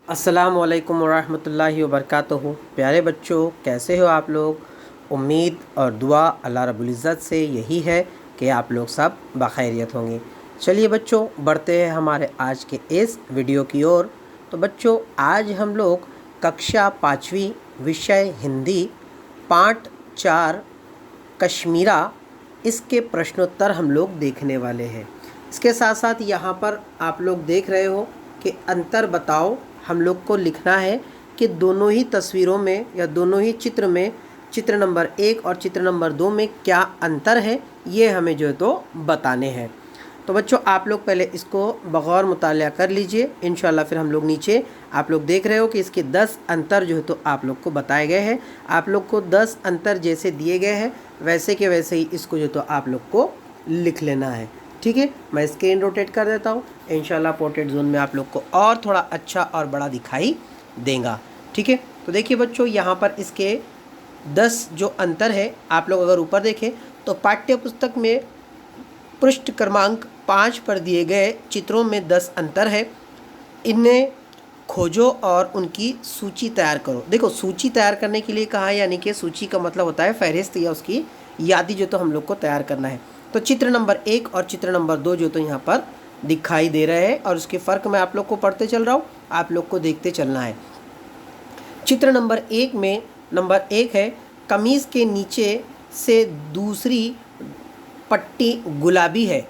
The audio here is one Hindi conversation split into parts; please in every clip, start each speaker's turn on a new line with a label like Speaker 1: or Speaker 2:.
Speaker 1: अस्सलाम वालेकुम वरहमतुल्लाहि वबरकातुहू। प्यारे बच्चों, कैसे हो आप लोग। उम्मीद और दुआ अल्लाह रब्बुल इज़्ज़त से यही है कि आप लोग सब बखैरियत होंगे। चलिए बच्चों, बढ़ते हैं हमारे आज के इस वीडियो की ओर। तो बच्चों, आज हम लोग कक्षा 5वीं विषय हिंदी पाठ 4 कश्मीरा इसके प्रश्नोत्तर हम लोग देखने वाले हैं। इसके साथ साथ यहाँ पर आप लोग देख रहे हो कि अंतर बताओ हम लोग को लिखना है कि दोनों ही तस्वीरों में या दोनों ही चित्र में चित्र नंबर 1 और चित्र नंबर 2 में क्या अंतर है, ये हमें जो है तो बताने हैं। तो बच्चों, आप लोग पहले इसको बगौर मुतालिया कर लीजिए। इंशाल्लाह फिर हम लोग नीचे आप लोग देख रहे हो कि इसके 10 अंतर जो है तो आप लोग को बताए गए हैं। आप लोग को 10 अंतर जैसे दिए गए हैं वैसे के वैसे ही इसको जो तो आप लोग को लिख लेना है। ठीक है, मैं स्क्रीन रोटेट कर देता हूँ। इंशाल्लाह पोर्ट्रेट जोन में आप लोग को और थोड़ा अच्छा और बड़ा दिखाई देगा। ठीक है, तो देखिए बच्चों, यहाँ पर इसके 10 जो अंतर है, आप लोग अगर ऊपर देखें तो पाठ्य पुस्तक में पृष्ठ क्रमांक 5 पर दिए गए चित्रों में 10 अंतर है। इन्हें खोजो और उनकी सूची तैयार करो। देखो, सूची तैयार करने के लिए कहा है, यानी कि सूची का मतलब होता है फहरिस्त या उसकी यादी जो तो हम लोग को तैयार करना है। तो चित्र नंबर 1 और चित्र नंबर 2 जो तो यहाँ पर दिखाई दे रहे हैं और उसके फ़र्क मैं आप लोग को पढ़ते चल रहा हूँ, आप लोग को देखते चलना है। चित्र नंबर 1 में नंबर 1 है, कमीज़ के नीचे से दूसरी पट्टी गुलाबी है।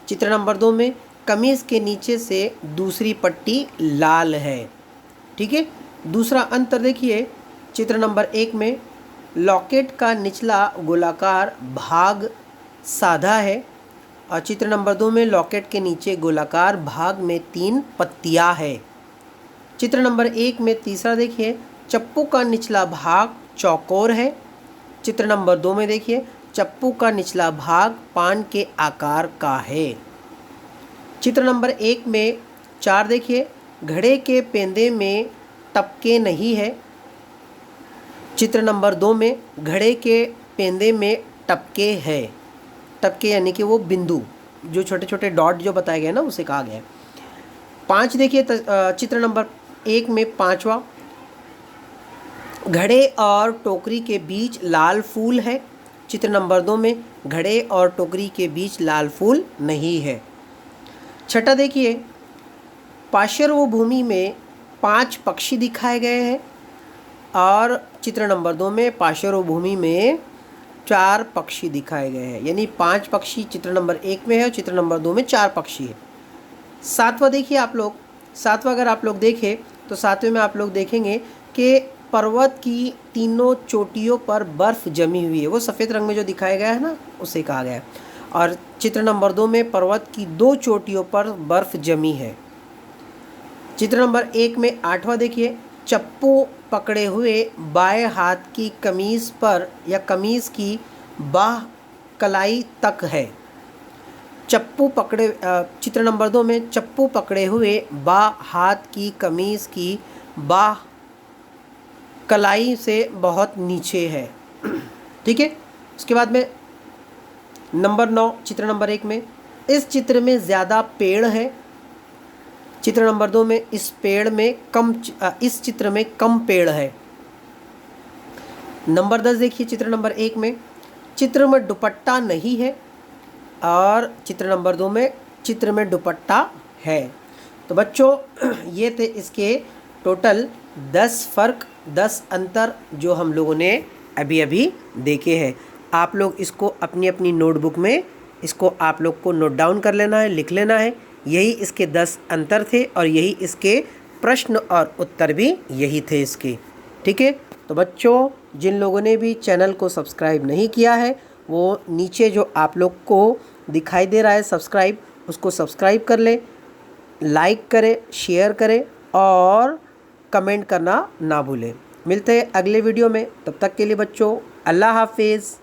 Speaker 1: चित्र नंबर 2 में कमीज़ के नीचे से दूसरी पट्टी लाल है। ठीक है, दूसरा अंतर देखिए, चित्र नंबर 1 में लॉकेट का निचला गोलाकार भाग साधा है और चित्र नंबर 2 में लॉकेट के नीचे गोलाकार भाग में 3 पत्तियां है। चित्र नंबर 1 में तीसरा देखिए, चप्पू का निचला भाग चौकोर है। चित्र नंबर 2 में देखिए, चप्पू का निचला भाग पान के आकार का है। चित्र नंबर 1 में 4 देखिए, घड़े के पेंदे में टपके नहीं है। चित्र नंबर 2 में घड़े के पेंदे में टपके है। टपके यानी कि वो बिंदु, जो छोटे छोटे डॉट जो बताए गए ना, उसे कहा गया है। 5 देखिए, चित्र नंबर 1 में 5वां, घड़े और टोकरी के बीच लाल फूल है। चित्र नंबर 2 में घड़े और टोकरी के बीच लाल फूल नहीं है। छठा देखिए, पार्श्व भूमि में 5 पक्षी दिखाए गए हैं और चित्र नंबर 2 में पार्श्व भूमि में 4 पक्षी दिखाए गए हैं, यानी 5 पक्षी चित्र नंबर 1 में है और चित्र नंबर 2 में 4 पक्षी है। सातवां देखिए आप लोग, सातवां अगर आप लोग देखें तो सातवें में आप लोग देखेंगे कि पर्वत की तीनों चोटियों पर बर्फ़ जमी हुई है। वो सफ़ेद रंग में जो दिखाया गया है ना, उसे कहा गया है। और चित्र नंबर 2 में पर्वत की 2 चोटियों पर बर्फ़ जमी है। चित्र नंबर 1 में 8वां देखिए, चप्पू पकड़े हुए बाएं हाथ की कमीज़ पर या कमीज़ की बाह कलाई तक है। चप्पू पकड़े चित्र नंबर 2 में चप्पू पकड़े हुए बाएं हाथ की कमीज़ की बाह कलाई से बहुत नीचे है। ठीक है, उसके बाद में नंबर 9, चित्र नंबर 1 में इस चित्र में ज़्यादा पेड़ है। चित्र नंबर 2 में इस चित्र में कम पेड़ है। नंबर 10 देखिए, चित्र नंबर 1 में चित्र में दुपट्टा नहीं है और चित्र नंबर 2 में चित्र में दुपट्टा है। तो बच्चों, ये थे इसके टोटल 10 फ़र्क, 10 अंतर जो हम लोगों ने अभी अभी देखे हैं। आप लोग इसको अपनी अपनी नोटबुक में इसको आप लोग को नोट डाउन कर लेना है, लिख लेना है। यही इसके 10 अंतर थे और यही इसके प्रश्न और उत्तर भी यही थे इसके। ठीक है, तो बच्चों, जिन लोगों ने भी चैनल को सब्सक्राइब नहीं किया है, वो नीचे जो आप लोग को दिखाई दे रहा है सब्सक्राइब, उसको सब्सक्राइब कर ले, लाइक करें, शेयर करें और कमेंट करना ना भूलें। मिलते हैं अगले वीडियो में, तब तक के लिए बच्चों अल्लाह हाफिज़।